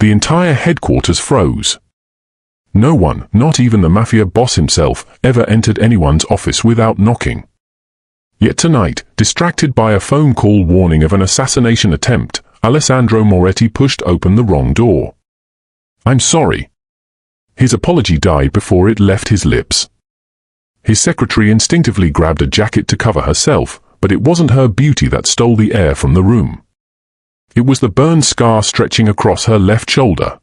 The entire headquarters froze. No one, not even the Mafia Boss himself, ever entered anyone's office without knocking. Yet tonight, distracted by a phone call warning of an assassination attempt, Alessandro Moretti pushed open the wrong door. "I'm sorry." His apology died before it left his lips. His secretary instinctively grabbed a jacket to cover herself, but it wasn't her beauty that stole the air from the room. It was the burn scar stretching across her left shoulder.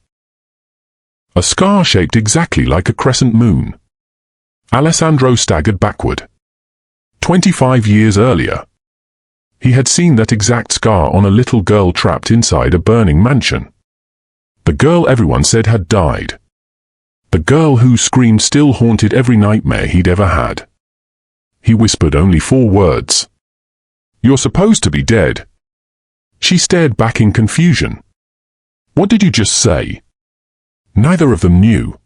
A scar shaped exactly like a crescent moon. Alessandro staggered backward. 25 years earlier, he had seen that exact scar on a little girl trapped inside a burning mansion. The girl everyone said had died. The girl whose scream still haunted every nightmare he'd ever had. He whispered only 4 words. "You're supposed to be dead." She stared back in confusion. "What did you just say?" Neither of them knew.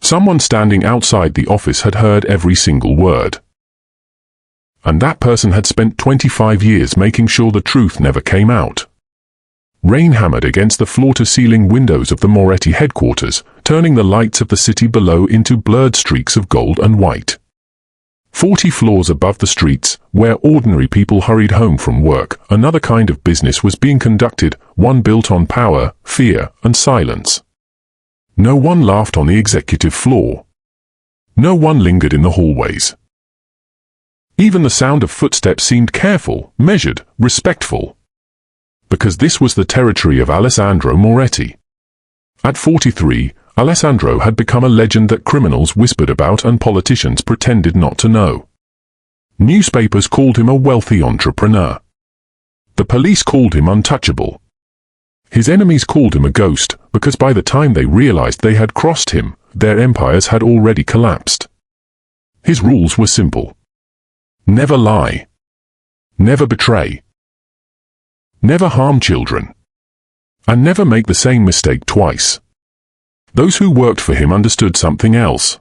Someone standing outside the office had heard every single word. And that person had spent 25 years making sure the truth never came out. Rain hammered against the floor-to-ceiling windows of the Moretti headquarters, turning the lights of the city below into blurred streaks of gold and white. 40 floors above the streets, where ordinary people hurried home from work, another kind of business was being conducted, one built on power, fear, and silence. No one laughed on the executive floor. No one lingered in the hallways. Even the sound of footsteps seemed careful, measured, respectful. Because this was the territory of Alessandro Moretti. At 43, Alessandro had become a legend that criminals whispered about and politicians pretended not to know. Newspapers called him a wealthy entrepreneur. The police called him untouchable. His enemies called him a ghost, because by the time they realized they had crossed him, their empires had already collapsed. His rules were simple. Never lie. Never betray. Never harm children. And never make the same mistake twice. Those who worked for him understood something else.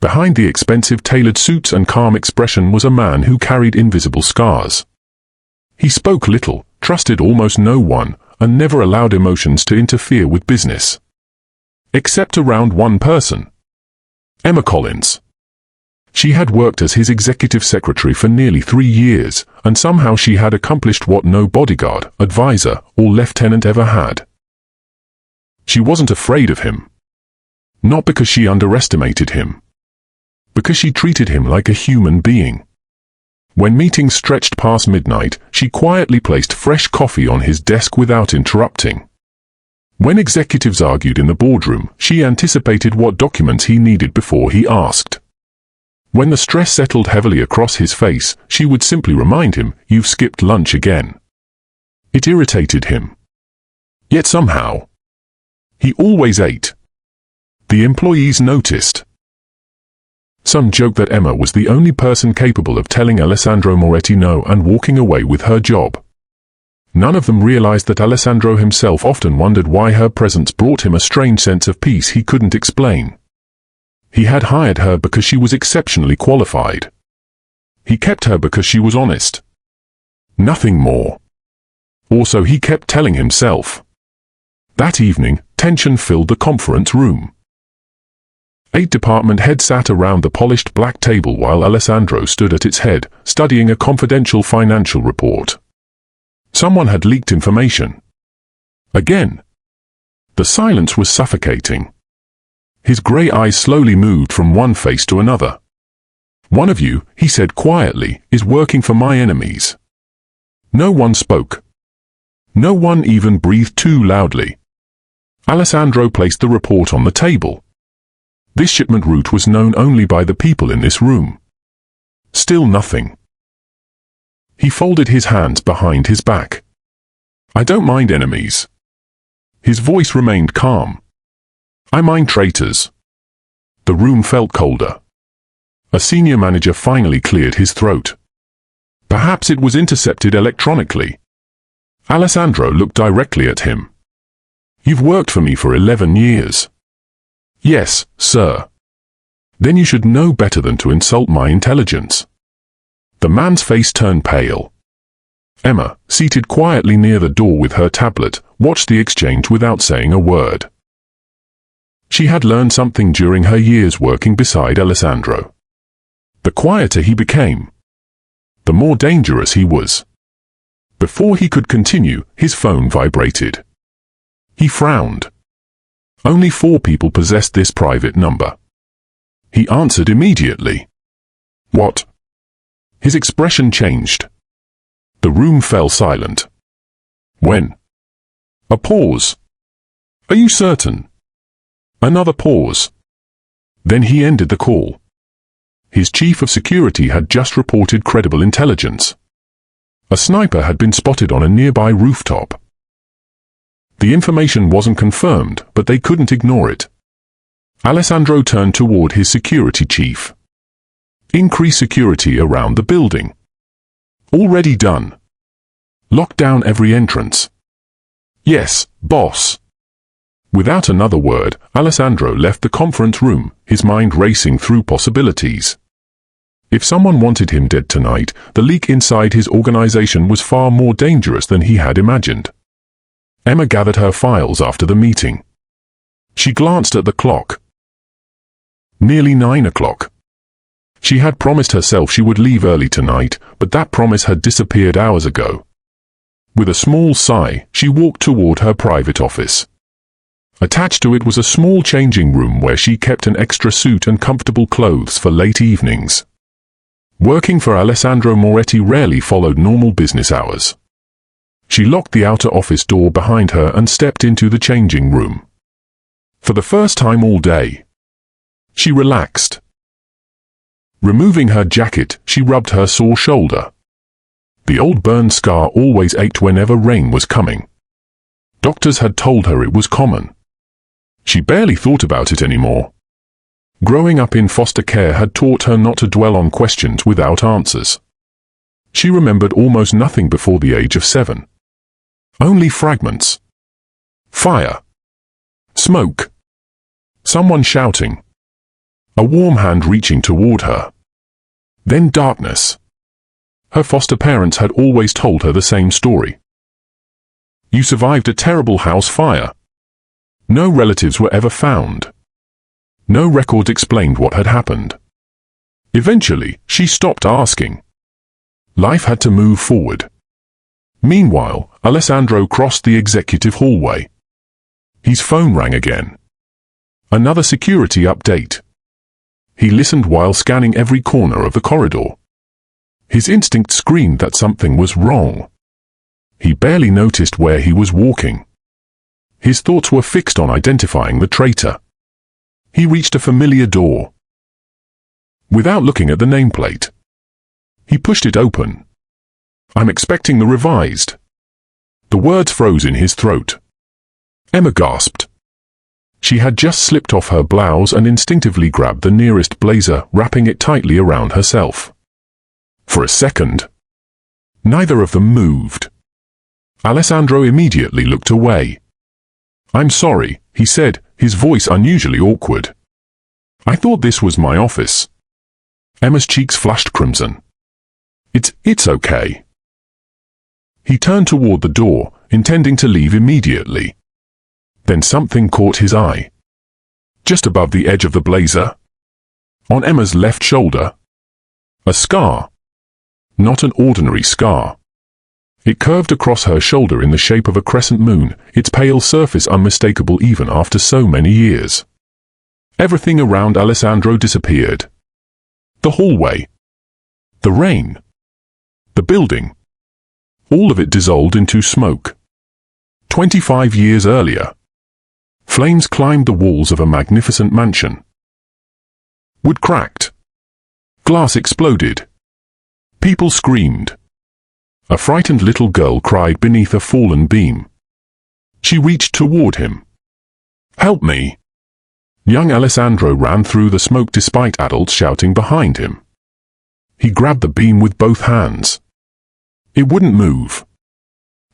Behind the expensive tailored suits and calm expression was a man who carried invisible scars. He spoke little, trusted almost no one, and never allowed emotions to interfere with business. Except around one person. Emma Collins. She had worked as his executive secretary for nearly 3 years, and somehow she had accomplished what no bodyguard, advisor, or lieutenant ever had. She wasn't afraid of him. Not because she underestimated him. Because she treated him like a human being. When meetings stretched past midnight, she quietly placed fresh coffee on his desk without interrupting. When executives argued in the boardroom, she anticipated what documents he needed before he asked. When the stress settled heavily across his face, she would simply remind him, "You've skipped lunch again." It irritated him. Yet somehow, he always ate. The employees noticed. Some joked that Emma was the only person capable of telling Alessandro Moretti no and walking away with her job. None of them realized that Alessandro himself often wondered why her presence brought him a strange sense of peace he couldn't explain. He had hired her because she was exceptionally qualified. He kept her because she was honest. Nothing more. Or so he kept telling himself. That evening, tension filled the conference room. 8 department heads sat around the polished black table while Alessandro stood at its head, studying a confidential financial report. Someone had leaked information. Again. The silence was suffocating. His grey eyes slowly moved from one face to another. "One of you," he said quietly, "is working for my enemies." No one spoke. No one even breathed too loudly. Alessandro placed the report on the table. This shipment route was known only by the people in this room. Still nothing. He folded his hands behind his back. "I don't mind enemies." His voice remained calm. "I mind traitors." The room felt colder. A senior manager finally cleared his throat. Perhaps it was intercepted electronically. Alessandro looked directly at him. "You've worked for me for 11 years. "Yes, sir." "Then you should know better than to insult my intelligence." The man's face turned pale. Emma, seated quietly near the door with her tablet, watched the exchange without saying a word. She had learned something during her years working beside Alessandro. The quieter he became, the more dangerous he was. Before he could continue, his phone vibrated. He frowned. Only 4 people possessed this private number. He answered immediately. What? His expression changed. The room fell silent. When? A pause. Are you certain? Another pause. Then he ended the call. His chief of security had just reported credible intelligence. A sniper had been spotted on a nearby rooftop. The information wasn't confirmed, but they couldn't ignore it. Alessandro turned toward his security chief. Increase security around the building. Already done. Lock down every entrance. Yes, boss. Without another word, Alessandro left the conference room, his mind racing through possibilities. If someone wanted him dead tonight, the leak inside his organization was far more dangerous than he had imagined. Emma gathered her files after the meeting. She glanced at the clock. Nearly 9 o'clock. She had promised herself she would leave early tonight, but that promise had disappeared hours ago. With a small sigh, she walked toward her private office. Attached to it was a small changing room where she kept an extra suit and comfortable clothes for late evenings. Working for Alessandro Moretti rarely followed normal business hours. She locked the outer office door behind her and stepped into the changing room. For the first time all day, she relaxed. Removing her jacket, she rubbed her sore shoulder. The old burn scar always ached whenever rain was coming. Doctors had told her it was common. She barely thought about it anymore. Growing up in foster care had taught her not to dwell on questions without answers. She remembered almost nothing before the age of 7. Only fragments. Fire. Smoke. Someone shouting. A warm hand reaching toward her. Then darkness. Her foster parents had always told her the same story. You survived a terrible house fire. No relatives were ever found. No record explained what had happened. Eventually, she stopped asking. Life had to move forward. Meanwhile, Alessandro crossed the executive hallway. His phone rang again. Another security update. He listened while scanning every corner of the corridor. His instinct screamed that something was wrong. He barely noticed where he was walking. His thoughts were fixed on identifying the traitor. He reached a familiar door. Without looking at the nameplate, he pushed it open. I'm expecting the revised. The words froze in his throat. Emma gasped. She had just slipped off her blouse and instinctively grabbed the nearest blazer, wrapping it tightly around herself. For a second, neither of them moved. Alessandro immediately looked away. I'm sorry, he said, his voice unusually awkward. I thought this was my office. Emma's cheeks flushed crimson. It's okay. He turned toward the door, intending to leave immediately. Then something caught his eye. Just above the edge of the blazer, on Emma's left shoulder, a scar. Not an ordinary scar. It curved across her shoulder in the shape of a crescent moon, its pale surface unmistakable even after so many years. Everything around Alessandro disappeared. The hallway. The rain. The building. All of it dissolved into smoke. 25 years earlier, flames climbed the walls of a magnificent mansion. Wood cracked. Glass exploded. People screamed. A frightened little girl cried beneath a fallen beam. She reached toward him. Help me! Young Alessandro ran through the smoke despite adults shouting behind him. He grabbed the beam with both hands. It wouldn't move.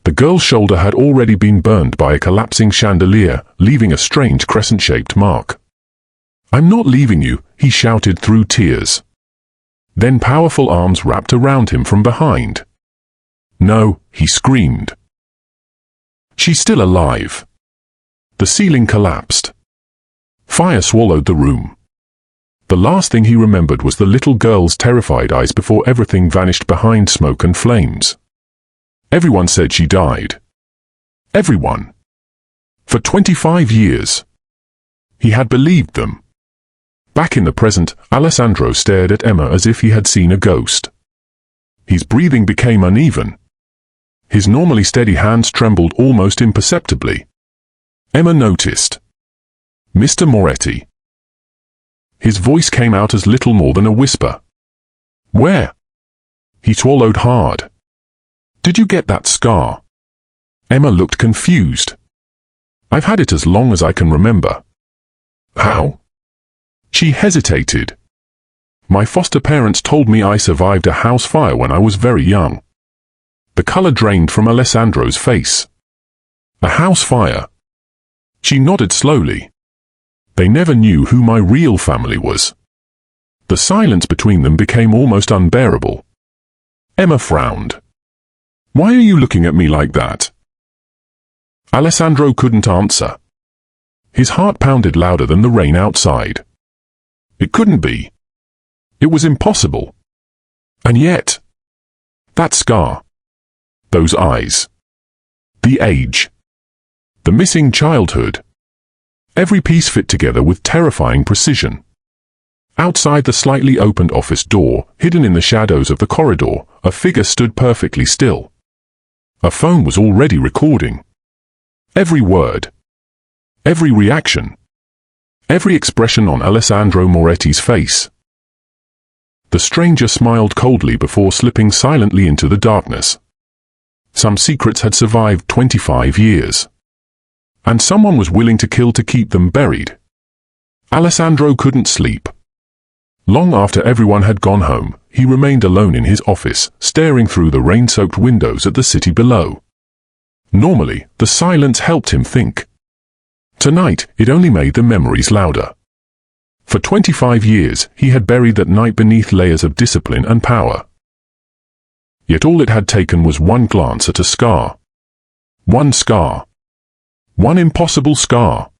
The girl's shoulder had already been burned by a collapsing chandelier, leaving a strange crescent-shaped mark. I'm not leaving you, he shouted through tears. Then powerful arms wrapped around him from behind. No, he screamed. She's still alive. The ceiling collapsed. Fire swallowed the room. The last thing he remembered was the little girl's terrified eyes before everything vanished behind smoke and flames. Everyone said she died. Everyone. For 25 years. He had believed them. Back in the present, Alessandro stared at Emma as if he had seen a ghost. His breathing became uneven. His normally steady hands trembled almost imperceptibly. Emma noticed. Mr. Moretti. His voice came out as little more than a whisper. Where? He swallowed hard. Did you get that scar? Emma looked confused. I've had it as long as I can remember. How? She hesitated. My foster parents told me I survived a house fire when I was very young. The color drained from Alessandro's face. A house fire. She nodded slowly. They never knew who my real family was. The silence between them became almost unbearable. Emma frowned. Why are you looking at me like that? Alessandro couldn't answer. His heart pounded louder than the rain outside. It couldn't be. It was impossible. And yet, that scar, those eyes, the age, the missing childhood, every piece fit together with terrifying precision. Outside the slightly opened office door, hidden in the shadows of the corridor, a figure stood perfectly still. A phone was already recording. Every word, every reaction, every expression on Alessandro Moretti's face. The stranger smiled coldly before slipping silently into the darkness. Some secrets had survived 25 years. And someone was willing to kill to keep them buried. Alessandro couldn't sleep. Long after everyone had gone home, he remained alone in his office, staring through the rain-soaked windows at the city below. Normally, the silence helped him think. Tonight, it only made the memories louder. For 25 years, he had buried that night beneath layers of discipline and power. Yet all it had taken was one glance at a scar. One scar. One impossible scar.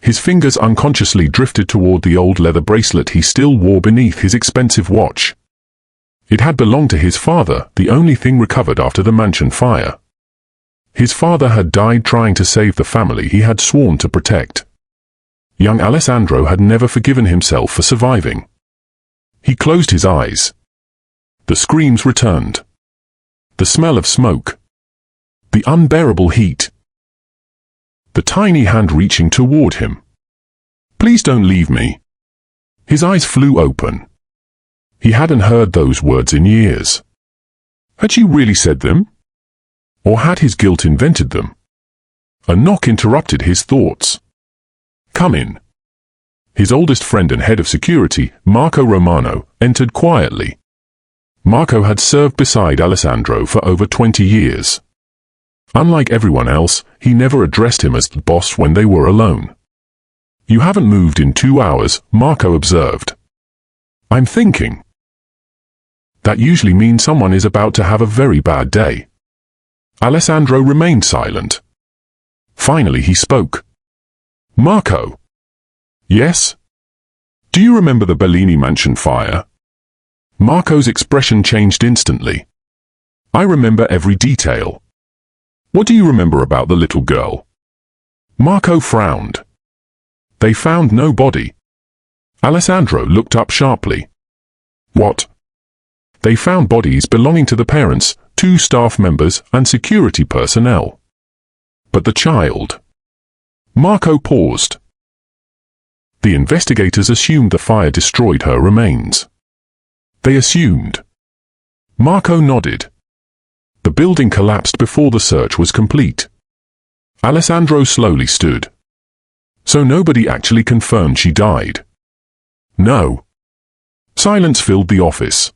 His fingers unconsciously drifted toward the old leather bracelet he still wore beneath his expensive watch. It had belonged to his father, the only thing recovered after the mansion fire. His father had died trying to save the family he had sworn to protect. Young Alessandro had never forgiven himself for surviving. He closed his eyes. The screams returned. The smell of smoke. The unbearable heat. The tiny hand reaching toward him. Please don't leave me. His eyes flew open. He hadn't heard those words in years. Had she really said them? Or had his guilt invented them? A knock interrupted his thoughts. Come in. His oldest friend and head of security, Marco Romano, entered quietly. Marco had served beside Alessandro for over 20 years. Unlike everyone else, he never addressed him as the boss when they were alone. You haven't moved in 2 hours, Marco observed. I'm thinking. That usually means someone is about to have a very bad day. Alessandro remained silent. Finally he spoke. Marco. Yes? Do you remember the Bellini mansion fire? Marco's expression changed instantly. I remember every detail. What do you remember about the little girl? Marco frowned. They found no body. Alessandro looked up sharply. What? They found bodies belonging to the parents, 2 staff members, and security personnel. But the child? Marco paused. The investigators assumed the fire destroyed her remains. They assumed. Marco nodded. The building collapsed before the search was complete. Alessandro slowly stood. So nobody actually confirmed she died. No. Silence filled the office.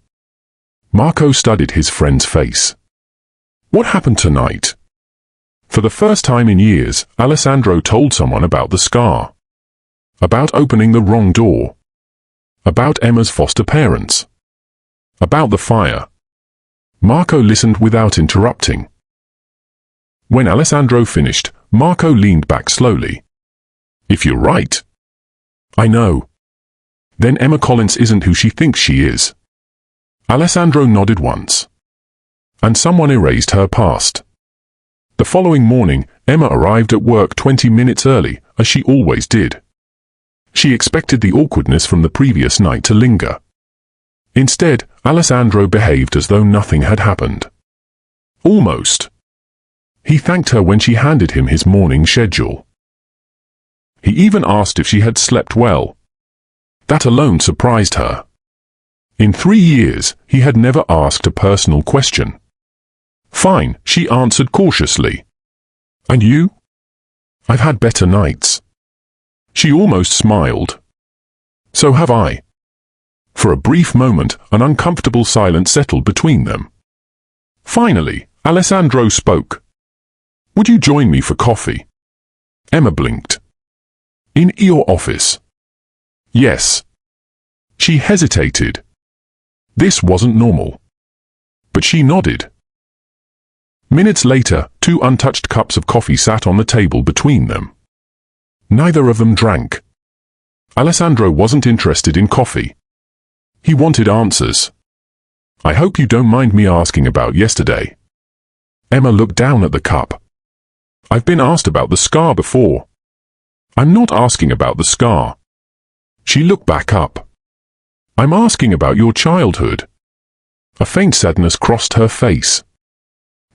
Marco studied his friend's face. What happened tonight? For the first time in years, Alessandro told someone about the scar. About opening the wrong door. About Emma's foster parents. About the fire. Marco listened without interrupting. When Alessandro finished, Marco leaned back slowly. If you're right. I know. Then Emma Collins isn't who she thinks she is. Alessandro nodded once. And someone erased her past. The following morning, Emma arrived at work 20 minutes early, as she always did. She expected the awkwardness from the previous night to linger. Instead, Alessandro behaved as though nothing had happened. Almost. He thanked her when she handed him his morning schedule. He even asked if she had slept well. That alone surprised her. In 3 years, he had never asked a personal question. Fine, she answered cautiously. And you? I've had better nights. She almost smiled. So have I. For a brief moment, an uncomfortable silence settled between them. Finally, Alessandro spoke. Would you join me for coffee? Emma blinked. In your office? Yes. She hesitated. This wasn't normal. But she nodded. Minutes later, 2 untouched cups of coffee sat on the table between them. Neither of them drank. Alessandro wasn't interested in coffee. He wanted answers. I hope you don't mind me asking about yesterday. Emma looked down at the cup. I've been asked about the scar before. I'm not asking about the scar. She looked back up. I'm asking about your childhood. A faint sadness crossed her face.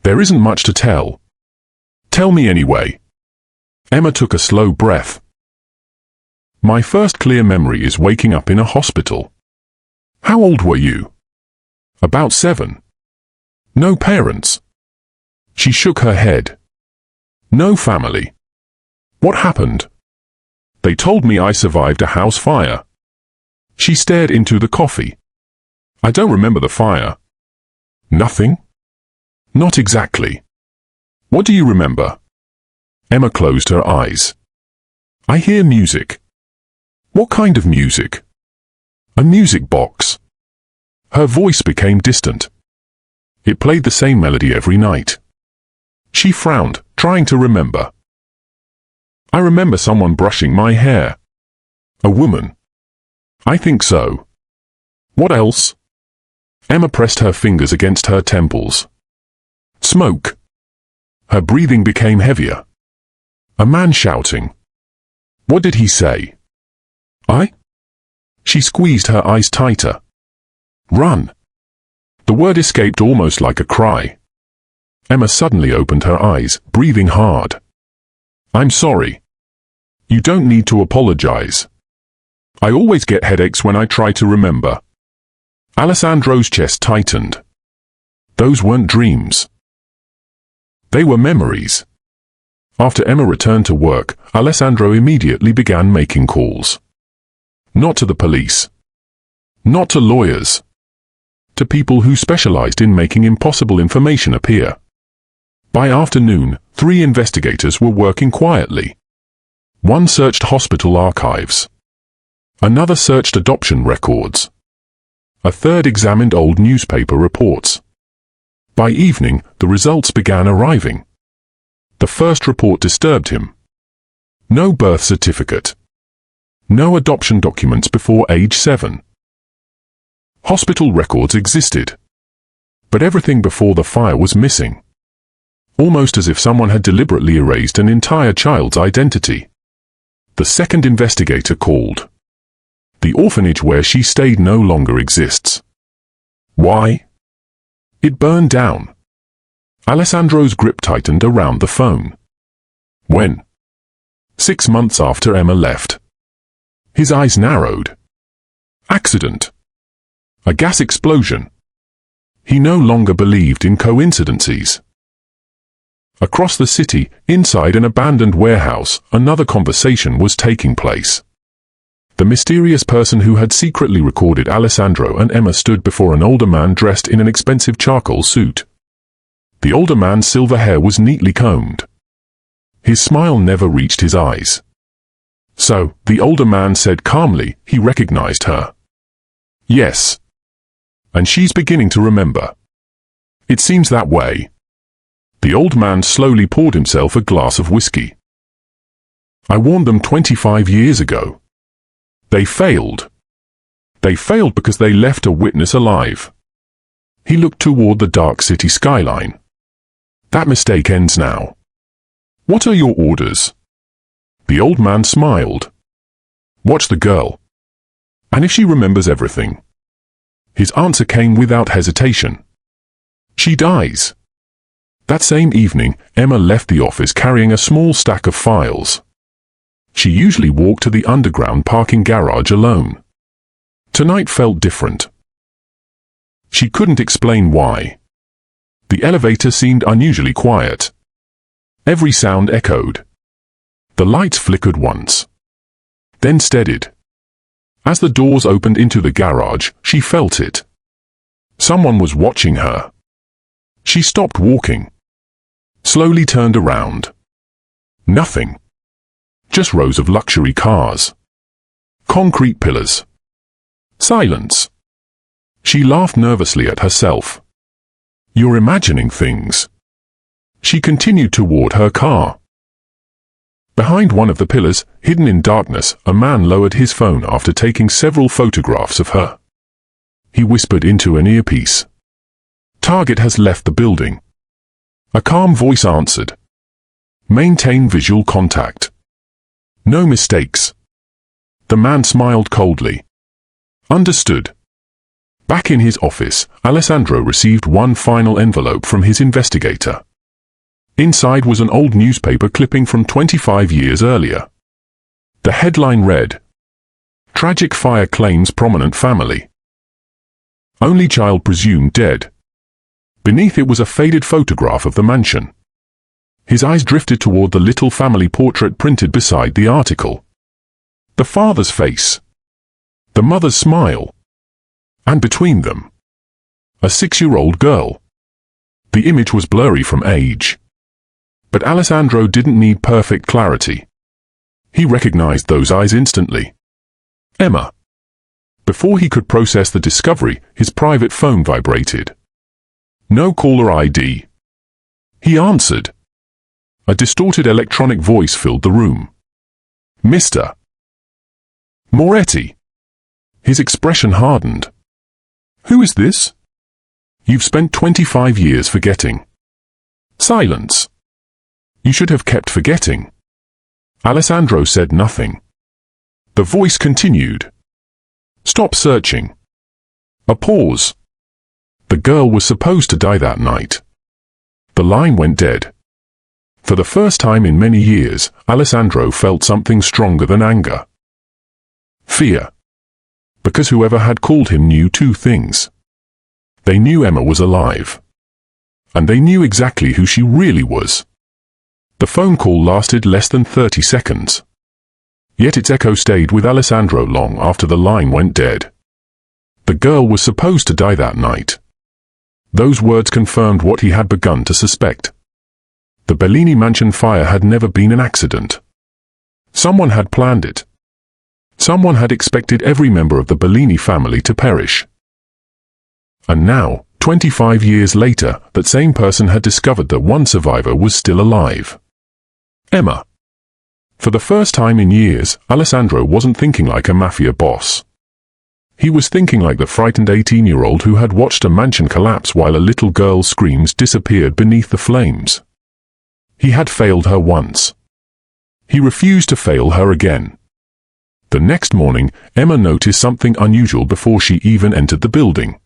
There isn't much to tell. Tell me anyway. Emma took a slow breath. My first clear memory is waking up in a hospital. How old were you? About 7. No parents. She shook her head. No family. What happened? They told me I survived a house fire. She stared into the coffee. I don't remember the fire. Nothing? Not exactly. What do you remember? Emma closed her eyes. I hear music. What kind of music? A music box. Her voice became distant. It played the same melody every night. She frowned, trying to remember. I remember someone brushing my hair. A woman. I think so. What else? Emma pressed her fingers against her temples. Smoke. Her breathing became heavier. A man shouting. What did he say? I? She squeezed her eyes tighter. Run. The word escaped almost like a cry. Emma suddenly opened her eyes, breathing hard. I'm sorry. You don't need to apologize. I always get headaches when I try to remember. Alessandro's chest tightened. Those weren't dreams. They were memories. After Emma returned to work, Alessandro immediately began making calls. Not to the police. Not to lawyers. To people who specialized in making impossible information appear. By afternoon, 3 investigators were working quietly. One searched hospital archives. Another searched adoption records. A third examined old newspaper reports. By evening, the results began arriving. The first report disturbed him. No birth certificate. No adoption documents before age 7. Hospital records existed. But everything before the fire was missing. Almost as if someone had deliberately erased an entire child's identity. The second investigator called. The orphanage where she stayed no longer exists. Why? It burned down. Alessandro's grip tightened around the phone. When? 6 months after Emma left. His eyes narrowed. Accident. A gas explosion. He no longer believed in coincidences. Across the city, inside an abandoned warehouse, another conversation was taking place. The mysterious person who had secretly recorded Alessandro and Emma stood before an older man dressed in an expensive charcoal suit. The older man's silver hair was neatly combed. His smile never reached his eyes. So, the older man said calmly, he recognized her. Yes. And she's beginning to remember. It seems that way. The old man slowly poured himself a glass of whiskey. I warned them 25 years ago. They failed. They failed because they left a witness alive. He looked toward the dark city skyline. That mistake ends now. What are your orders? The old man smiled. Watch the girl. And if she remembers everything. His answer came without hesitation. She dies. That same evening, Emma left the office carrying a small stack of files. She usually walked to the underground parking garage alone. Tonight felt different. She couldn't explain why. The elevator seemed unusually quiet. Every sound echoed. The lights flickered once, then steadied. As the doors opened into the garage, she felt it. Someone was watching her. She stopped walking. Slowly turned around. Nothing. Just rows of luxury cars. Concrete pillars. Silence. She laughed nervously at herself. You're imagining things. She continued toward her car. Behind one of the pillars, hidden in darkness, a man lowered his phone after taking several photographs of her. He whispered into an earpiece. Target has left the building. A calm voice answered. Maintain visual contact. No mistakes. The man smiled coldly. Understood. Back in his office, Alessandro received one final envelope from his investigator. Inside was an old newspaper clipping from 25 years earlier. The headline read, Tragic fire claims prominent family. Only child presumed dead. Beneath it was a faded photograph of the mansion. His eyes drifted toward the little family portrait printed beside the article. The father's face. The mother's smile. And between them, a 6-year-old girl. The image was blurry from age. But Alessandro didn't need perfect clarity. He recognized those eyes instantly. Emma. Before he could process the discovery, his private phone vibrated. No caller ID. He answered. A distorted electronic voice filled the room. Mr. Moretti. His expression hardened. Who is this? You've spent 25 years forgetting. Silence. You should have kept forgetting. Alessandro said nothing. The voice continued. Stop searching. A pause. The girl was supposed to die that night. The line went dead. For the first time in many years, Alessandro felt something stronger than anger. Fear. Because whoever had called him knew two things. They knew Emma was alive. And they knew exactly who she really was. The phone call lasted less than 30 seconds. Yet its echo stayed with Alessandro long after the line went dead. The girl was supposed to die that night. Those words confirmed what he had begun to suspect. The Bellini mansion fire had never been an accident. Someone had planned it. Someone had expected every member of the Bellini family to perish. And now, 25 years later, that same person had discovered that one survivor was still alive. Emma. For the first time in years, Alessandro wasn't thinking like a mafia boss. He was thinking like the frightened 18-year-old who had watched a mansion collapse while a little girl's screams disappeared beneath the flames. He had failed her once. He refused to fail her again. The next morning, Emma noticed something unusual before she even entered the building.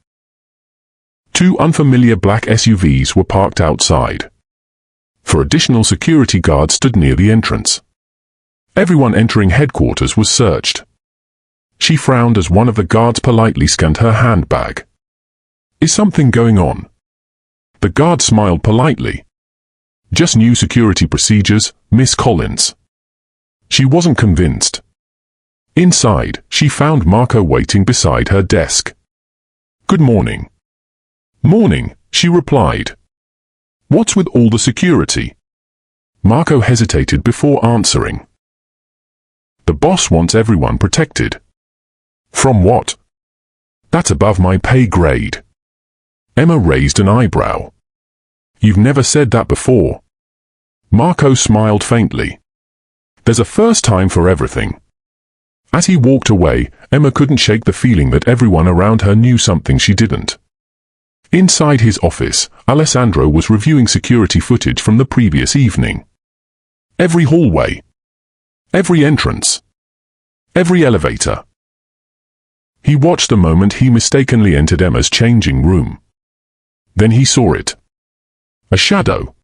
Two unfamiliar black SUVs were parked outside. 4 additional security guards stood near the entrance. Everyone entering headquarters was searched. She frowned as one of the guards politely scanned her handbag. Is something going on? The guard smiled politely. Just new security procedures, Miss Collins. She wasn't convinced. Inside, she found Marco waiting beside her desk. Good morning. Morning, she replied. What's with all the security? Marco hesitated before answering. The boss wants everyone protected. From what? That's above my pay grade. Emma raised an eyebrow. You've never said that before. Marco smiled faintly. There's a first time for everything. As he walked away, Emma couldn't shake the feeling that everyone around her knew something she didn't. Inside his office, Alessandro was reviewing security footage from the previous evening. Every hallway. Every entrance. Every elevator. He watched the moment he mistakenly entered Emma's changing room. Then he saw it. A shadow.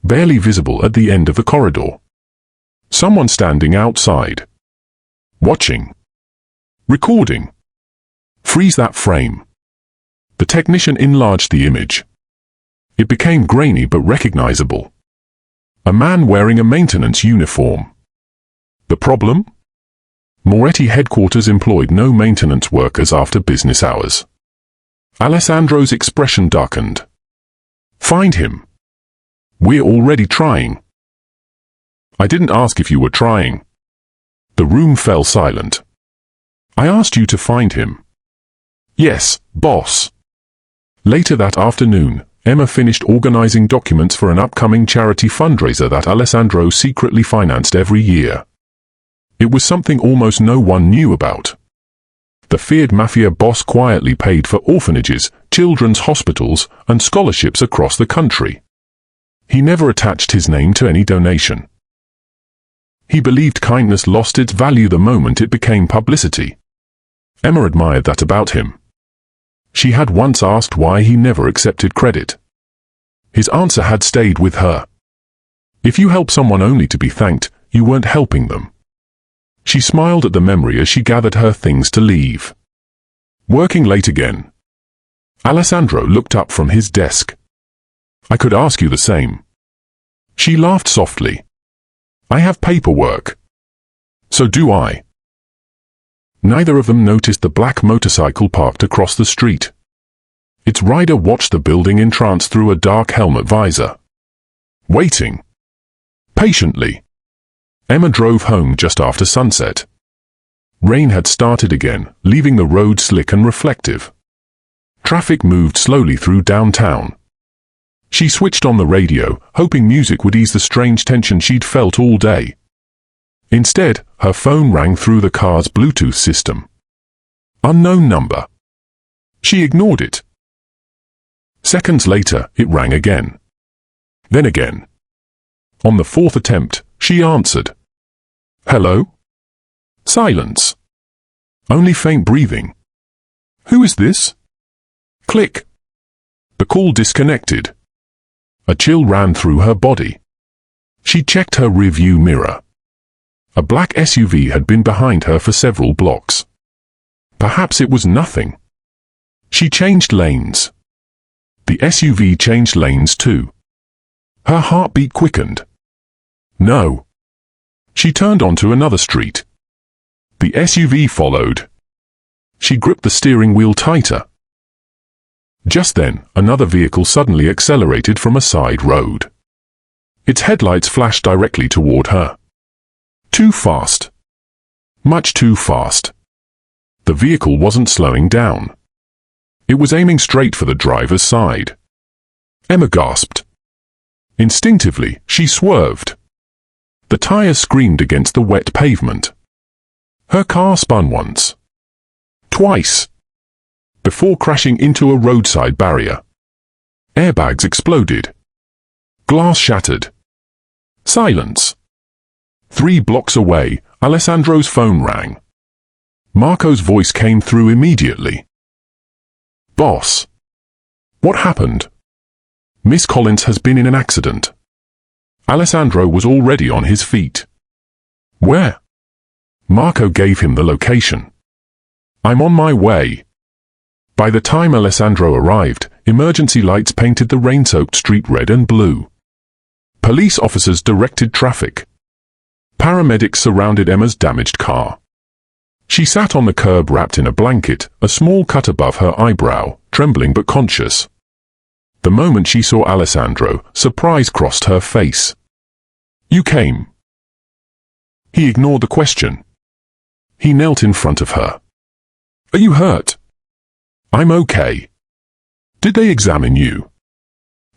Barely visible at the end of the corridor. Someone standing outside. Watching. Recording. Freeze that frame. The technician enlarged the image. It became grainy but recognizable. A man wearing a maintenance uniform. The problem? Moretti headquarters employed no maintenance workers after business hours. Alessandro's expression darkened. Find him. We're already trying. I didn't ask if you were trying. The room fell silent. I asked you to find him. Yes, boss. Later that afternoon, Emma finished organizing documents for an upcoming charity fundraiser that Alessandro secretly financed every year. It was something almost no one knew about. The feared Mafia Boss quietly paid for orphanages, children's hospitals, and scholarships across the country. He never attached his name to any donation. He believed kindness lost its value the moment it became publicity. Emma admired that about him. She had once asked why he never accepted credit. His answer had stayed with her. If you help someone only to be thanked, you weren't helping them. She smiled at the memory as she gathered her things to leave. Working late again. Alessandro looked up from his desk. I could ask you the same. She laughed softly. I have paperwork. So do I. Neither of them noticed the black motorcycle parked across the street. Its rider watched the building entranced through a dark helmet visor. Waiting. Patiently. Emma drove home just after sunset. Rain had started again, leaving the road slick and reflective. Traffic moved slowly through downtown. She switched on the radio, hoping music would ease the strange tension she'd felt all day. Instead, her phone rang through the car's Bluetooth system. Unknown number. She ignored it. Seconds later, it rang again. Then again. On the fourth attempt, she answered. Hello? Silence. Only faint breathing. Who is this? Click. The call disconnected. A chill ran through her body. She checked her rearview mirror. A black SUV had been behind her for several blocks. Perhaps it was nothing. She changed lanes. The SUV changed lanes too. Her heartbeat quickened. No. She turned onto another street. The SUV followed. She gripped the steering wheel tighter. Just then, another vehicle suddenly accelerated from a side road. Its headlights flashed directly toward her. Too fast. Much too fast. The vehicle wasn't slowing down. It was aiming straight for the driver's side. Emma gasped. Instinctively, she swerved. The tires screamed against the wet pavement. Her car spun once. Twice. Before crashing into a roadside barrier. Airbags exploded. Glass shattered. Silence. 3 blocks away, Alessandro's phone rang. Marco's voice came through immediately. Boss. What happened? Miss Collins has been in an accident. Alessandro was already on his feet. Where? Marco gave him the location. I'm on my way. By the time Alessandro arrived, emergency lights painted the rain-soaked street red and blue. Police officers directed traffic. Paramedics surrounded Emma's damaged car. She sat on the curb wrapped in a blanket, a small cut above her eyebrow, trembling but conscious. The moment she saw Alessandro, surprise crossed her face. You came. He ignored the question. He knelt in front of her. Are you hurt? I'm okay. Did they examine you?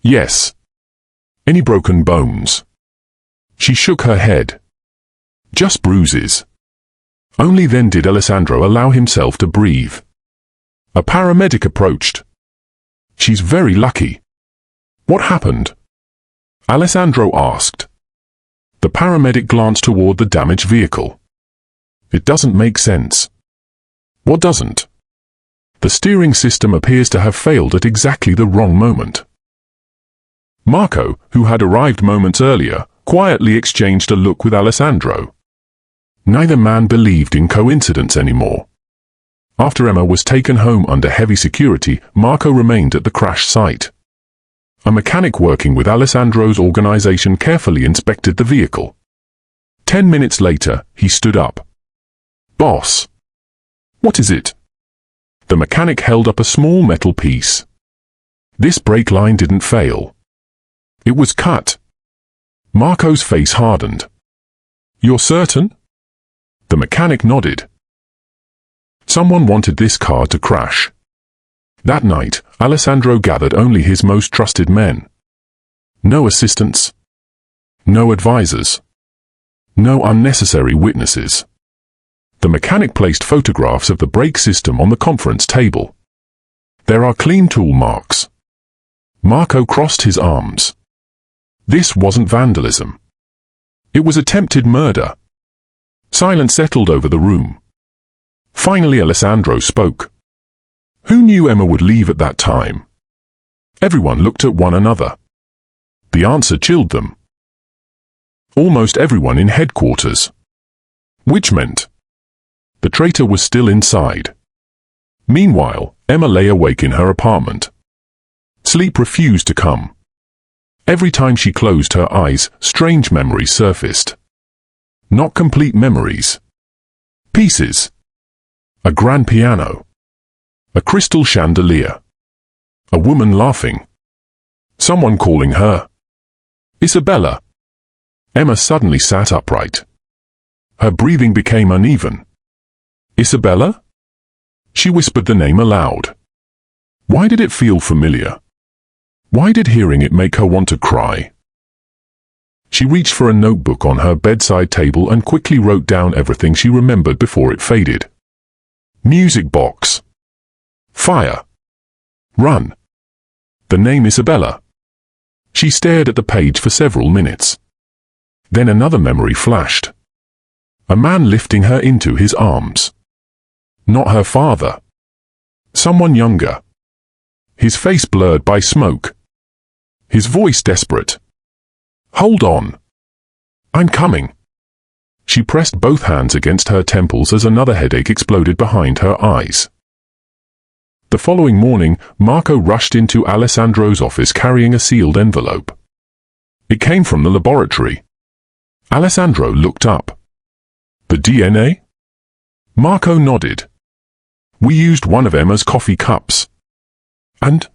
Yes. Any broken bones? She shook her head. Just bruises. Only then did Alessandro allow himself to breathe. A paramedic approached. She's very lucky. What happened? Alessandro asked. The paramedic glanced toward the damaged vehicle. It doesn't make sense. What doesn't? The steering system appears to have failed at exactly the wrong moment. Marco, who had arrived moments earlier, quietly exchanged a look with Alessandro. Neither man believed in coincidence anymore. After Emma was taken home under heavy security, Marco remained at the crash site. A mechanic working with Alessandro's organization carefully inspected the vehicle. 10 minutes later, he stood up. Boss. What is it? The mechanic held up a small metal piece. This brake line didn't fail. It was cut. Marco's face hardened. You're certain? The mechanic nodded. Someone wanted this car to crash. That night, Alessandro gathered only his most trusted men. No assistants. No advisors. No unnecessary witnesses. The mechanic placed photographs of the brake system on the conference table. There are clean tool marks. Marco crossed his arms. This wasn't vandalism. It was attempted murder. Silence settled over the room. Finally, Alessandro spoke. Who knew Emma would leave at that time? Everyone looked at one another. The answer chilled them. Almost everyone in headquarters. Which meant the traitor was still inside. Meanwhile, Emma lay awake in her apartment. Sleep refused to come. Every time she closed her eyes, strange memories surfaced. Not complete memories. Pieces. A grand piano. A crystal chandelier. A woman laughing. Someone calling her. Isabella. Emma suddenly sat upright. Her breathing became uneven. Isabella? She whispered the name aloud. Why did it feel familiar? Why did hearing it make her want to cry? She reached for a notebook on her bedside table and quickly wrote down everything she remembered before it faded. Music box. Fire. Run. The name Isabella. She stared at the page for several minutes. Then another memory flashed. A man lifting her into his arms. Not her father. Someone younger. His face blurred by smoke. His voice desperate. Hold on. I'm coming. She pressed both hands against her temples as another headache exploded behind her eyes. The following morning, Marco rushed into Alessandro's office carrying a sealed envelope. It came from the laboratory. Alessandro looked up. The DNA? Marco nodded. We used one of Emma's coffee cups. And?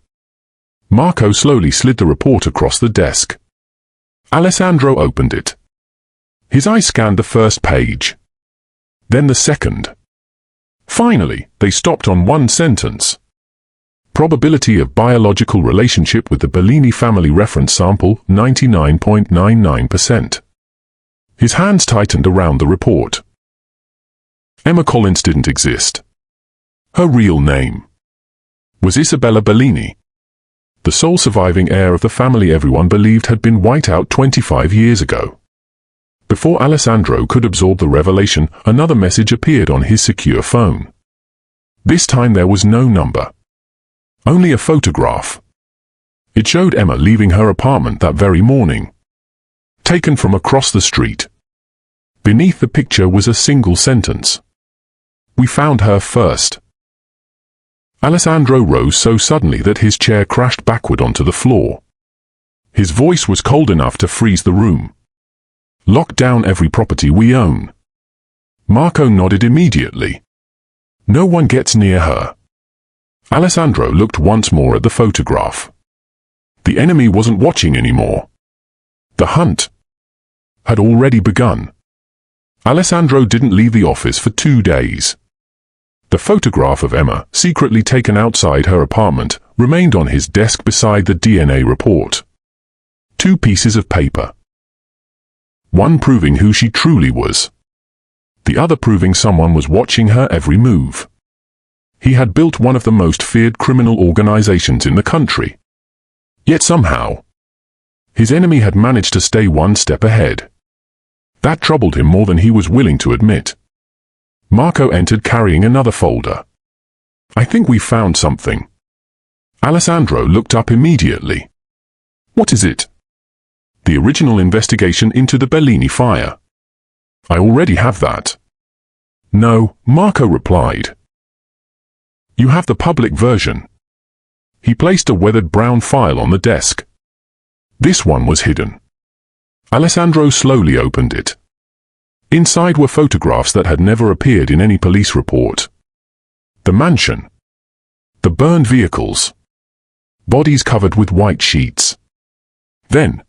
Marco slowly slid the report across the desk. Alessandro opened it. His eye scanned the first page. Then the second. Finally, they stopped on one sentence. Probability of biological relationship with the Bellini family reference sample, 99.99%. His hands tightened around the report. Emma Collins didn't exist. Her real name was Isabella Bellini, the sole surviving heir of the family everyone believed had been wiped out 25 years ago. Before Alessandro could absorb the revelation, another message appeared on his secure phone. This time there was no number. Only a photograph. It showed Emma leaving her apartment that very morning. Taken from across the street. Beneath the picture was a single sentence. We found her first. Alessandro rose so suddenly that his chair crashed backward onto the floor. His voice was cold enough to freeze the room. Lock down every property we own. Marco nodded immediately. No one gets near her. Alessandro looked once more at the photograph. The enemy wasn't watching anymore. The hunt had already begun. Alessandro didn't leave the office for 2 days. The photograph of Emma, secretly taken outside her apartment, remained on his desk beside the DNA report. 2 pieces of paper. One proving who she truly was. The other proving someone was watching her every move. He had built one of the most feared criminal organizations in the country. Yet somehow, his enemy had managed to stay one step ahead. That troubled him more than he was willing to admit. Marco entered carrying another folder. "I think we found something." Alessandro looked up immediately. "What is it?" "The original investigation into the Bellini fire." "I already have that." "No," Marco replied. "You have the public version." He placed a weathered brown file on the desk. This one was hidden. Alessandro slowly opened it. Inside were photographs that had never appeared in any police report. The mansion. The burned vehicles. Bodies covered with white sheets. Then,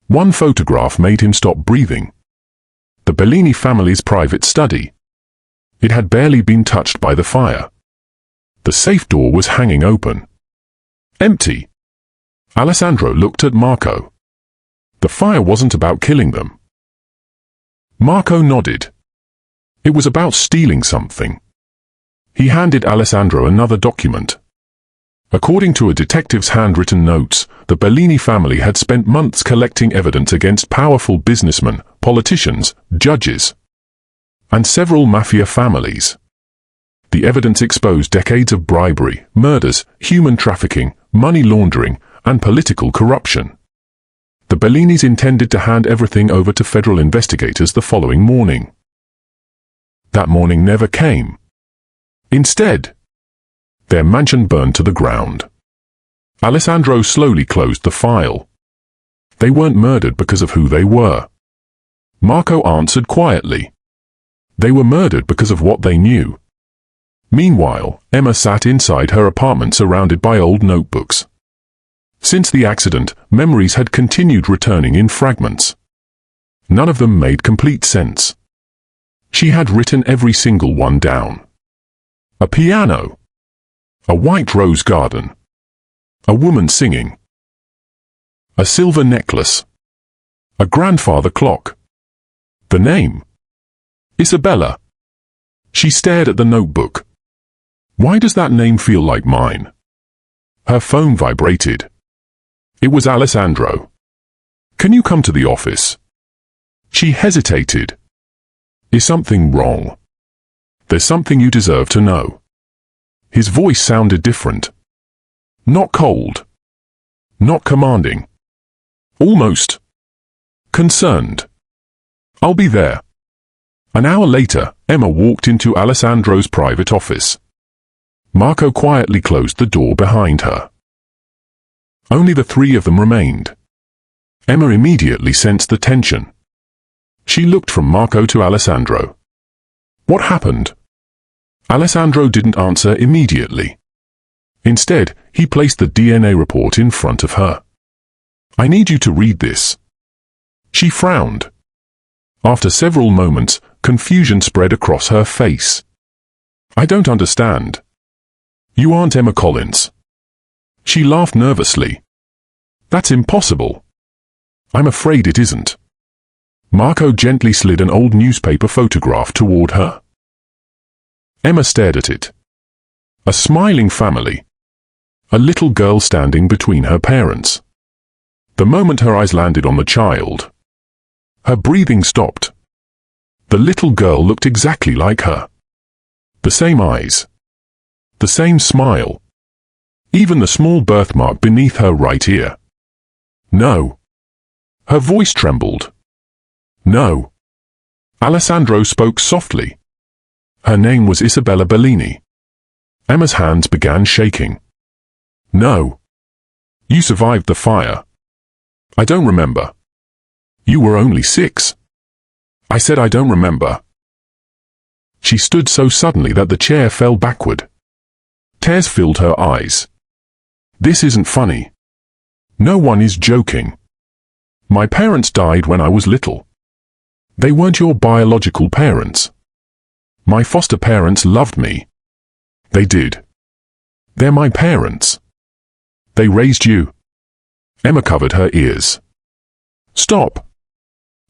one photograph made him stop breathing. The Bellini family's private study. It had barely been touched by the fire. The safe door was hanging open. Empty. Alessandro looked at Marco. The fire wasn't about killing them. Marco nodded. It was about stealing something. He handed Alessandro another document. According to a detective's handwritten notes, the Bellini family had spent months collecting evidence against powerful businessmen, politicians, judges, and several mafia families. The evidence exposed decades of bribery, murders, human trafficking, money laundering, and political corruption. The Bellinis intended to hand everything over to federal investigators the following morning. That morning never came. Instead, their mansion burned to the ground. Alessandro slowly closed the file. They weren't murdered because of who they were. Marco answered quietly. They were murdered because of what they knew. Meanwhile, Emma sat inside her apartment surrounded by old notebooks. Since the accident, memories had continued returning in fragments. None of them made complete sense. She had written every single one down. A piano. A white rose garden. A woman singing. A silver necklace. A grandfather clock. The name. Isabella. She stared at the notebook. Why does that name feel like mine? Her phone vibrated. It was Alessandro. Can you come to the office? She hesitated. Is something wrong? There's something you deserve to know. His voice sounded different. Not cold. Not commanding. Almost concerned. I'll be there. An hour later, Emma walked into Alessandro's private office. Marco quietly closed the door behind her. Only the 3 of them remained. Emma immediately sensed the tension. She looked from Marco to Alessandro. What happened? Alessandro didn't answer immediately. Instead, he placed the DNA report in front of her. I need you to read this. She frowned. After several moments, confusion spread across her face. I don't understand. You aren't Emma Collins. She laughed nervously. That's impossible. I'm afraid it isn't. Marco gently slid an old newspaper photograph toward her. Emma stared at it. A smiling family. A little girl standing between her parents. The moment her eyes landed on the child, her breathing stopped. The little girl looked exactly like her. The same eyes. The same smile. Even the small birthmark beneath her right ear. No. Her voice trembled. No. Alessandro spoke softly. Her name was Isabella Bellini. Emma's hands began shaking. No. You survived the fire. I don't remember. You were only 6. I said I don't remember. She stood so suddenly that the chair fell backward. Tears filled her eyes. This isn't funny. No one is joking. My parents died when I was little. They weren't your biological parents. My foster parents loved me. They did. They're my parents. They raised you. Emma covered her ears. Stop.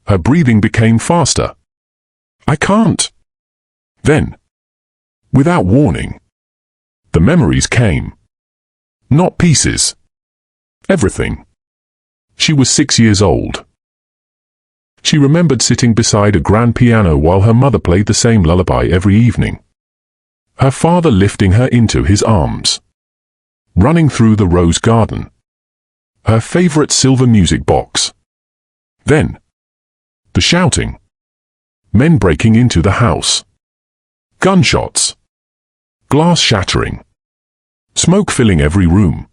Her breathing became faster. I can't. Then, without warning, the memories came. Not pieces. Everything. She was 6 years old. She remembered sitting beside a grand piano while her mother played the same lullaby every evening. Her father lifting her into his arms. Running through the rose garden. Her favorite silver music box. Then, the shouting. Men breaking into the house. Gunshots. Glass shattering. Smoke filling every room.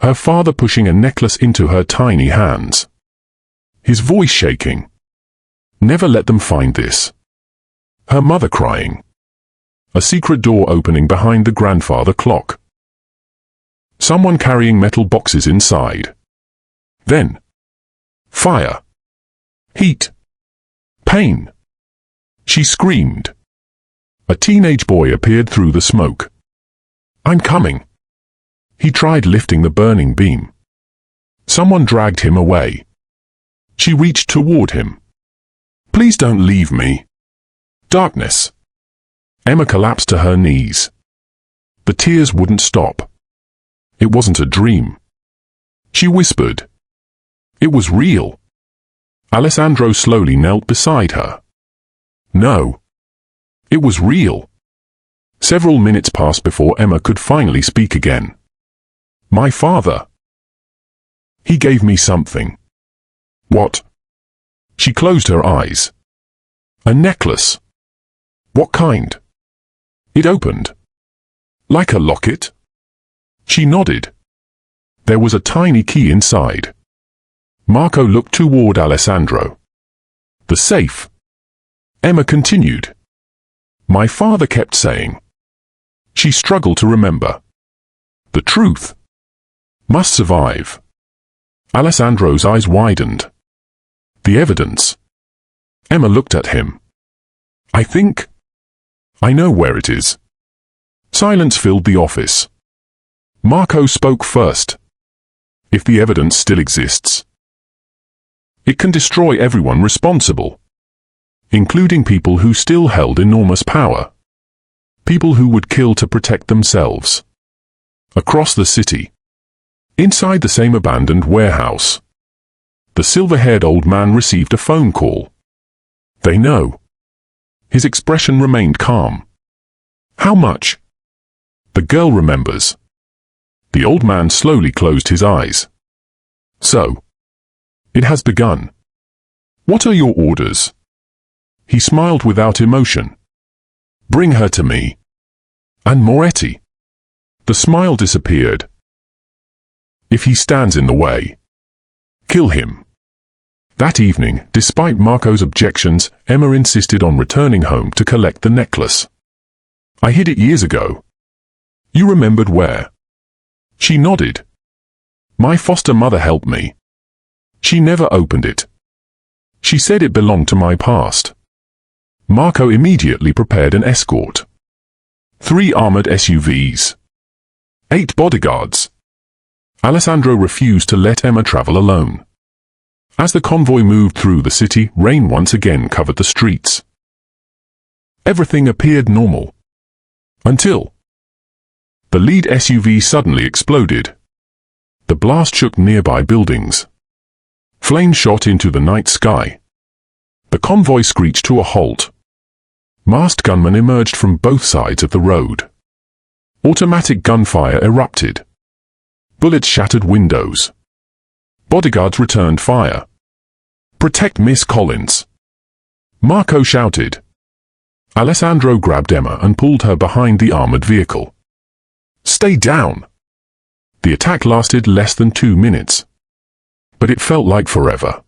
Her father pushing a necklace into her tiny hands. His voice shaking. Never let them find this. Her mother crying. A secret door opening behind the grandfather clock. Someone carrying metal boxes inside. Then, fire. Heat. Pain. She screamed. A teenage boy appeared through the smoke. I'm coming. He tried lifting the burning beam. Someone dragged him away. She reached toward him. Please don't leave me. Darkness. Emma collapsed to her knees. The tears wouldn't stop. It wasn't a dream. She whispered. It was real. Alessandro slowly knelt beside her. No. It was real. Several minutes passed before Emma could finally speak again. My father. He gave me something. What? She closed her eyes. A necklace. What kind? It opened. Like a locket? She nodded. There was a tiny key inside. Marco looked toward Alessandro. The safe. Emma continued. My father kept saying. She struggled to remember. The truth. Must survive. Alessandro's eyes widened. The evidence. Emma looked at him. I think. I know where it is. Silence filled the office. Marco spoke first. If the evidence still exists, it can destroy everyone responsible, including people who still held enormous power. People who would kill to protect themselves. Across the city. Inside the same abandoned warehouse. The silver-haired old man received a phone call. They know. His expression remained calm. How much? The girl remembers. The old man slowly closed his eyes. So. It has begun. What are your orders? He smiled without emotion. Bring her to me. And Moretti. The smile disappeared. If he stands in the way, kill him. That evening, despite Marco's objections, Emma insisted on returning home to collect the necklace. I hid it years ago. You remembered where? She nodded. My foster mother helped me. She never opened it. She said it belonged to my past. Marco immediately prepared an escort. 3 armored SUVs. 8 bodyguards. Alessandro refused to let Emma travel alone. As the convoy moved through the city, rain once again covered the streets. Everything appeared normal. Until the lead SUV suddenly exploded. The blast shook nearby buildings. Flames shot into the night sky. The convoy screeched to a halt. Masked gunmen emerged from both sides of the road. Automatic gunfire erupted. Bullets shattered windows. Bodyguards returned fire. Protect Miss Collins. Marco shouted. Alessandro grabbed Emma and pulled her behind the armored vehicle. Stay down. The attack lasted less than 2 minutes. But it felt like forever.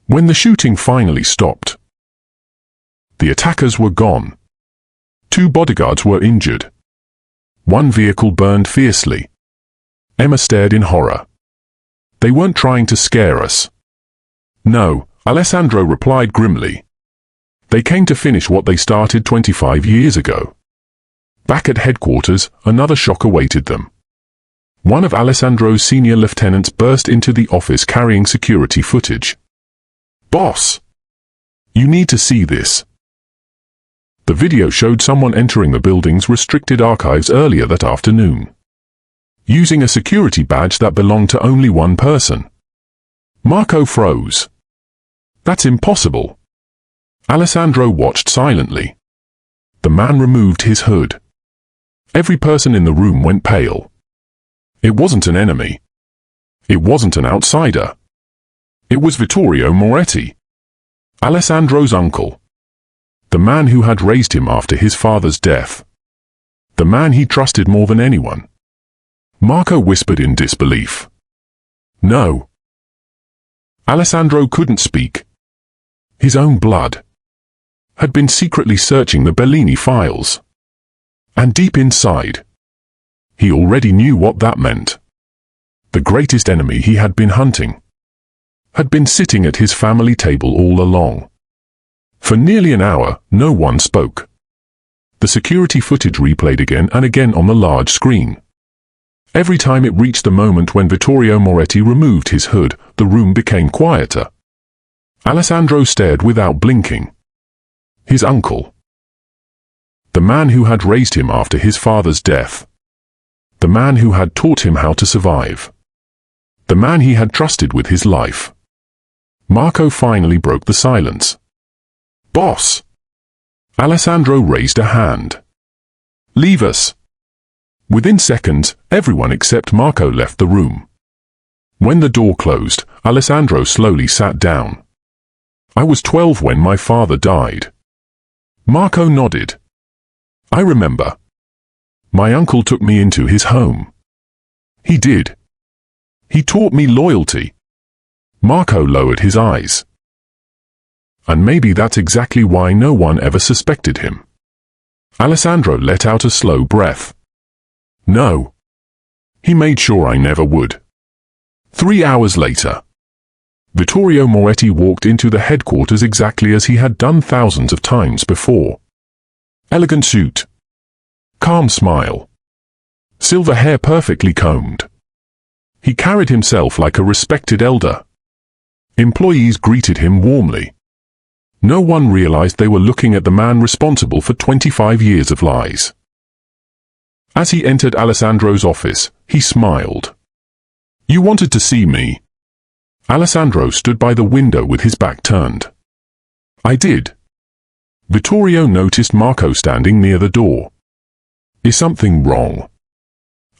When the shooting finally stopped, the attackers were gone. 2 bodyguards were injured. 1 vehicle burned fiercely. Emma stared in horror. They weren't trying to scare us. No, Alessandro replied grimly. They came to finish what they started 25 years ago. Back at headquarters, another shock awaited them. One of Alessandro's senior lieutenants burst into the office carrying security footage. "Boss! You need to see this." The video showed someone entering the building's restricted archives earlier that afternoon, using a security badge that belonged to only one person. Marco froze. "That's impossible." Alessandro watched silently. The man removed his hood. Every person in the room went pale. It wasn't an enemy. It wasn't an outsider. It was Vittorio Moretti, Alessandro's uncle. The man who had raised him after his father's death. The man he trusted more than anyone. Marco whispered in disbelief. "No." Alessandro couldn't speak. His own blood had been secretly searching the Bellini files. And deep inside, he already knew what that meant. The greatest enemy he had been hunting had been sitting at his family table all along. For nearly an hour, no one spoke. The security footage replayed again and again on the large screen. Every time it reached the moment when Vittorio Moretti removed his hood, the room became quieter. Alessandro stared without blinking. His uncle. The man who had raised him after his father's death. The man who had taught him how to survive. The man he had trusted with his life. Marco finally broke the silence. "Boss!" Alessandro raised a hand. "Leave us." Within seconds, everyone except Marco left the room. When the door closed, Alessandro slowly sat down. "I was 12 when my father died." Marco nodded. "I remember. My uncle took me into his home." "He did. He taught me loyalty." Marco lowered his eyes. "And maybe that's exactly why no one ever suspected him." Alessandro let out a slow breath. "No. He made sure I never would." 3 hours later, Vittorio Moretti walked into the headquarters exactly as he had done thousands of times before. Elegant suit. Calm smile. Silver hair perfectly combed. He carried himself like a respected elder. Employees greeted him warmly. No one realized they were looking at the man responsible for 25 years of lies. As he entered Alessandro's office, he smiled. "You wanted to see me?" Alessandro stood by the window with his back turned. "I did." Vittorio noticed Marco standing near the door. "Is something wrong?"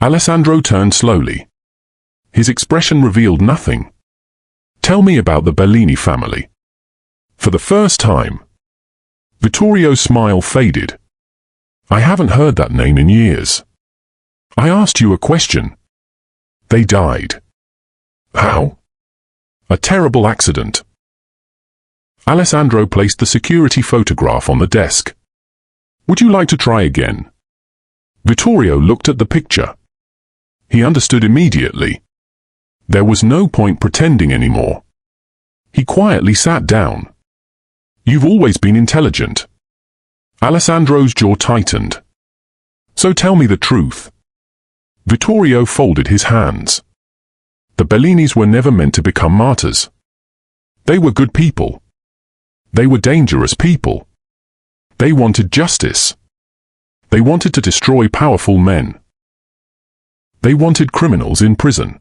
Alessandro turned slowly. His expression revealed nothing. "Tell me about the Bellini family." For the first time, Vittorio's smile faded. "I haven't heard that name in years. I asked you a question." "They died." "How?" "A terrible accident." Alessandro placed the security photograph on the desk. "Would you like to try again?" Vittorio looked at the picture. He understood immediately. There was no point pretending anymore. He quietly sat down. "You've always been intelligent." Alessandro's jaw tightened. "So tell me the truth." Vittorio folded his hands. The Bellinis were never meant to become martyrs. They were good people. They were dangerous people. They wanted justice. They wanted to destroy powerful men. They wanted criminals in prison.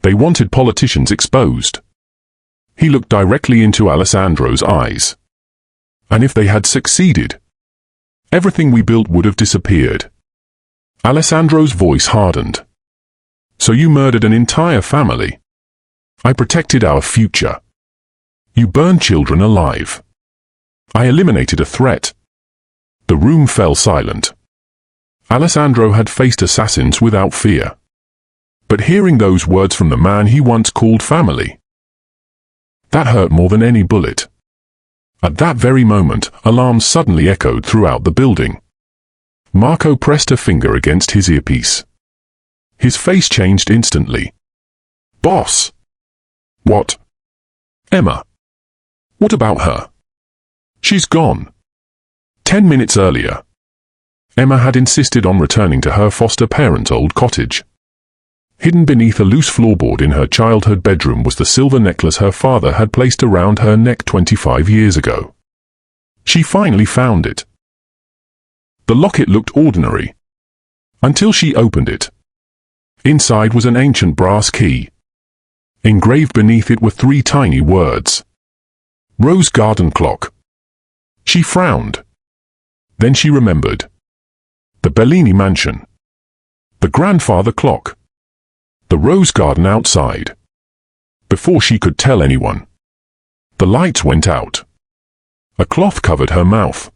They wanted politicians exposed. He looked directly into Alessandro's eyes. "And if they had succeeded, everything we built would have disappeared." Alessandro's voice hardened. "So you murdered an entire family?" "I protected our future." "You burned children alive." "I eliminated a threat." The room fell silent. Alessandro had faced assassins without fear. But hearing those words from the man he once called family, that hurt more than any bullet. At that very moment, alarms suddenly echoed throughout the building. Marco pressed a finger against his earpiece. His face changed instantly. "Boss!" "What?" "Emma. What about her?" "She's gone." 10 minutes earlier, Emma had insisted on returning to her foster parents' old cottage. Hidden beneath a loose floorboard in her childhood bedroom was the silver necklace her father had placed around her neck 25 years ago. She finally found it. The locket looked ordinary, until she opened it. Inside was an ancient brass key. Engraved beneath it were 3 tiny words. Rose Garden Clock. She frowned. Then she remembered. The Bellini mansion. The grandfather clock. The rose garden outside. Before she could tell anyone, the lights went out. A cloth covered her mouth.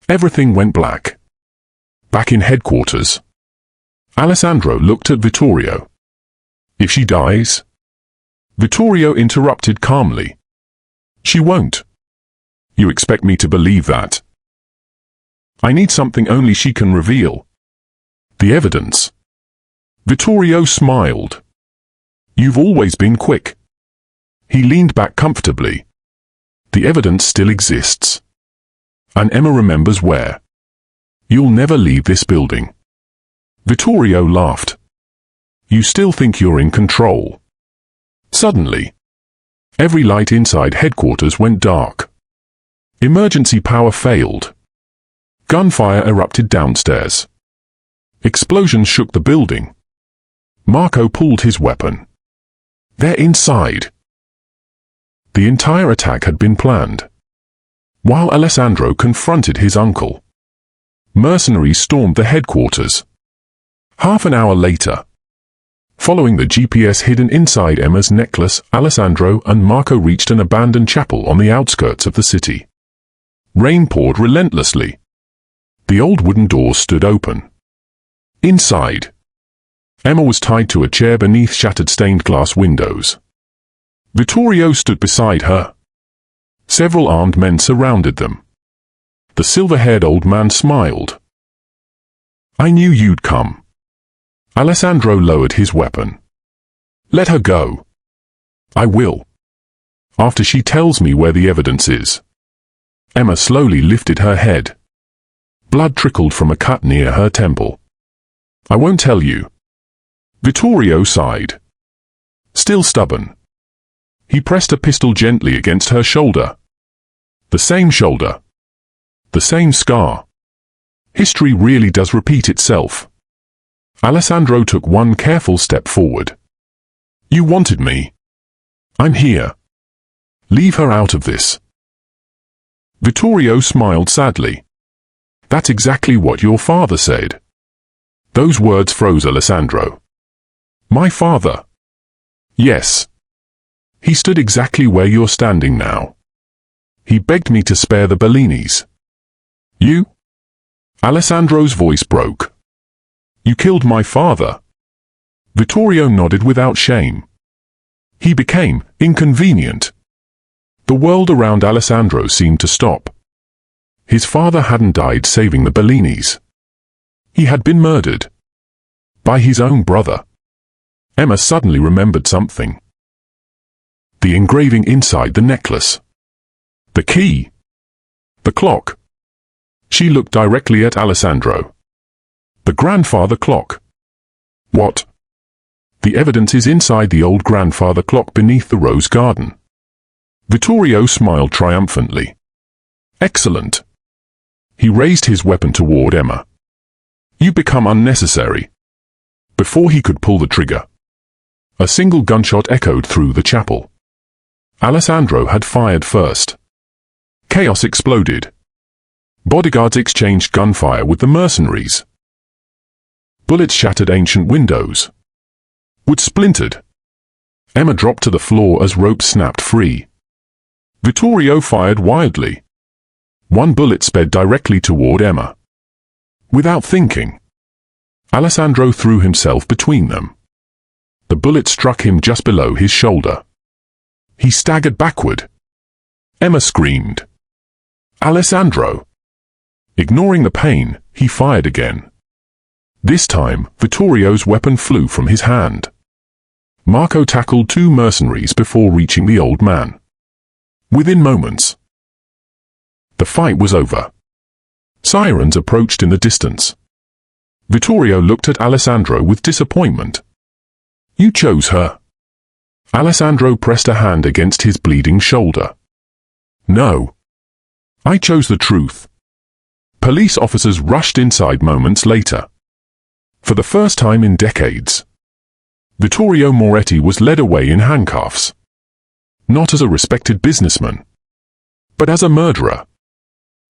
Everything went black. Back in headquarters, Alessandro looked at Vittorio. If she dies? Vittorio interrupted calmly. She won't. You expect me to believe that? I need something only she can reveal. The evidence. Vittorio smiled. You've always been quick. He leaned back comfortably. The evidence still exists. And Emma remembers where. You'll never leave this building. Vittorio laughed. You still think you're in control. Suddenly, every light inside headquarters went dark. Emergency power failed. Gunfire erupted downstairs. Explosions shook the building. Marco pulled his weapon. They're inside. The entire attack had been planned. While Alessandro confronted his uncle, mercenaries stormed the headquarters. Half an hour later, following the GPS hidden inside Emma's necklace, Alessandro and Marco reached an abandoned chapel on the outskirts of the city. Rain poured relentlessly. The old wooden doors stood open. Inside, Emma was tied to a chair beneath shattered stained glass windows. Vittorio stood beside her. Several armed men surrounded them. The silver-haired old man smiled. I knew you'd come. Alessandro lowered his weapon. Let her go. I will. After she tells me where the evidence is. Emma slowly lifted her head. Blood trickled from a cut near her temple. I won't tell you. Vittorio sighed. Still stubborn. He pressed a pistol gently against her shoulder. The same shoulder. The same scar. History really does repeat itself. Alessandro took one careful step forward. You wanted me. I'm here. Leave her out of this. Vittorio smiled sadly. That's exactly what your father said. Those words froze Alessandro. My father? Yes. He stood exactly where you're standing now. He begged me to spare the Bellinis. You? Alessandro's voice broke. You killed my father. Vittorio nodded without shame. He became inconvenient. The world around Alessandro seemed to stop. His father hadn't died saving the Bellinis. He had been murdered. By his own brother. Emma suddenly remembered something. The engraving inside the necklace. The key. The clock. She looked directly at Alessandro. The grandfather clock. What? The evidence is inside the old grandfather clock beneath the rose garden. Vittorio smiled triumphantly. Excellent. He raised his weapon toward Emma. You become unnecessary. Before he could pull the trigger, a single gunshot echoed through the chapel. Alessandro had fired first. Chaos exploded. Bodyguards exchanged gunfire with the mercenaries. Bullets shattered ancient windows. Wood splintered. Emma dropped to the floor as ropes snapped free. Vittorio fired wildly. One bullet sped directly toward Emma. Without thinking, Alessandro threw himself between them. The bullet struck him just below his shoulder. He staggered backward. Emma screamed. Alessandro! Ignoring the pain, he fired again. This time, Vittorio's weapon flew from his hand. Marco tackled two mercenaries before reaching the old man. Within moments, the fight was over. Sirens approached in the distance. Vittorio looked at Alessandro with disappointment. You chose her. Alessandro pressed a hand against his bleeding shoulder. No. I chose the truth. Police officers rushed inside moments later. For the first time in decades, Vittorio Moretti was led away in handcuffs. Not as a respected businessman, but as a murderer.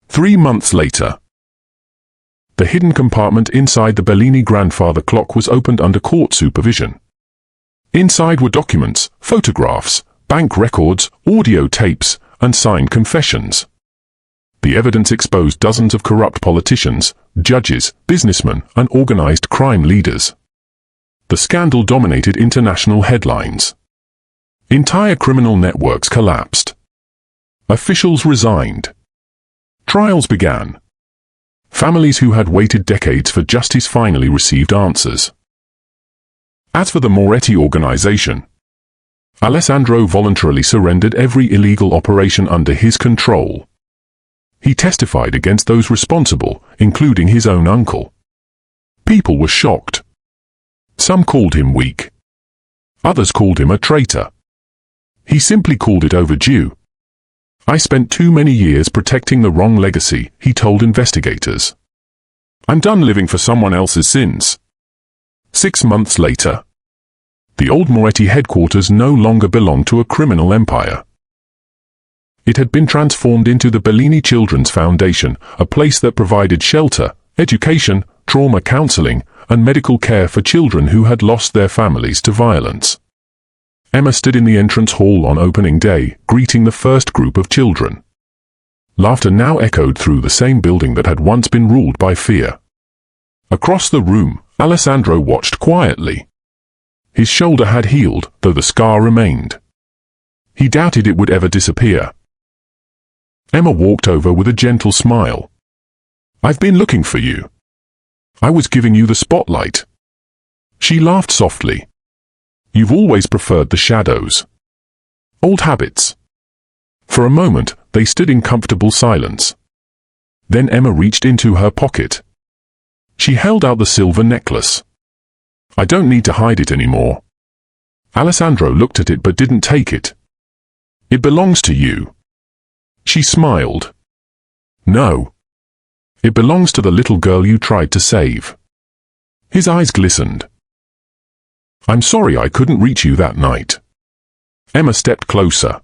3 months later, the hidden compartment inside the Bellini grandfather clock was opened under court supervision. Inside were documents, photographs, bank records, audio tapes, and signed confessions. The evidence exposed dozens of corrupt politicians, judges, businessmen, and organized crime leaders. The scandal dominated international headlines. Entire criminal networks collapsed. Officials resigned. Trials began. Families who had waited decades for justice finally received answers. As for the Moretti organization, Alessandro voluntarily surrendered every illegal operation under his control. He testified against those responsible, including his own uncle. People were shocked. Some called him weak. Others called him a traitor. He simply called it overdue. I spent too many years protecting the wrong legacy, he told investigators. I'm done living for someone else's sins. 6 months later, the old Moretti headquarters no longer belonged to a criminal empire. It had been transformed into the Bellini Children's Foundation, a place that provided shelter, education, trauma counseling, and medical care for children who had lost their families to violence. Emma stood in the entrance hall on opening day, greeting the first group of children. Laughter now echoed through the same building that had once been ruled by fear. Across the room, Alessandro watched quietly. His shoulder had healed, though the scar remained. He doubted it would ever disappear. Emma walked over with a gentle smile. I've been looking for you. I was giving you the spotlight. She laughed softly. You've always preferred the shadows. Old habits. For a moment, they stood in comfortable silence. Then Emma reached into her pocket. She held out the silver necklace. I don't need to hide it anymore. Alessandro looked at it but didn't take it. It belongs to you. She smiled. No. It belongs to the little girl you tried to save. His eyes glistened. I'm sorry I couldn't reach you that night. Emma stepped closer.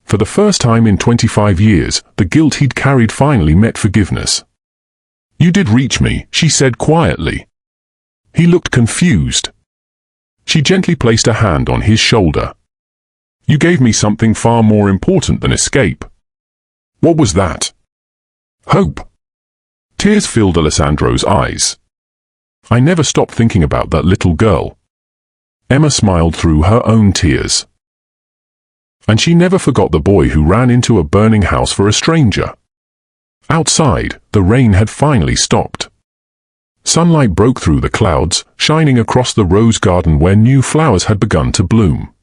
For the first time in 25 years, the guilt he'd carried finally met forgiveness. You did reach me, she said quietly. He looked confused. She gently placed a hand on his shoulder. You gave me something far more important than escape. What was that? Hope. Tears filled Alessandro's eyes. I never stopped thinking about that little girl. Emma smiled through her own tears. And she never forgot the boy who ran into a burning house for a stranger. Outside, the rain had finally stopped. Sunlight broke through the clouds, shining across the rose garden where new flowers had begun to bloom.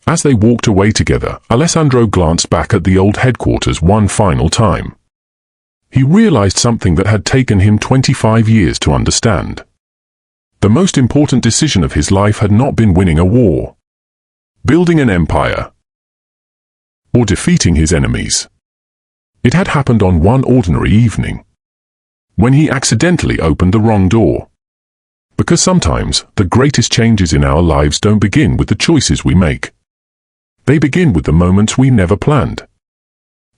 As they walked away together, Alessandro glanced back at the old headquarters one final time. He realized something that had taken him 25 years to understand. The most important decision of his life had not been winning a war, building an empire, or defeating his enemies. It had happened on one ordinary evening, when he accidentally opened the wrong door. Because sometimes, the greatest changes in our lives don't begin with the choices we make. They begin with the moments we never planned.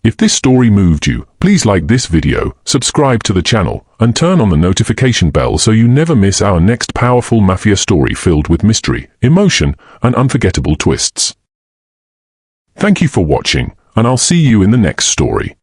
If this story moved you, please like this video, subscribe to the channel, and turn on the notification bell so you never miss our next powerful mafia story filled with mystery, emotion, and unforgettable twists. Thank you for watching, and I'll see you in the next story.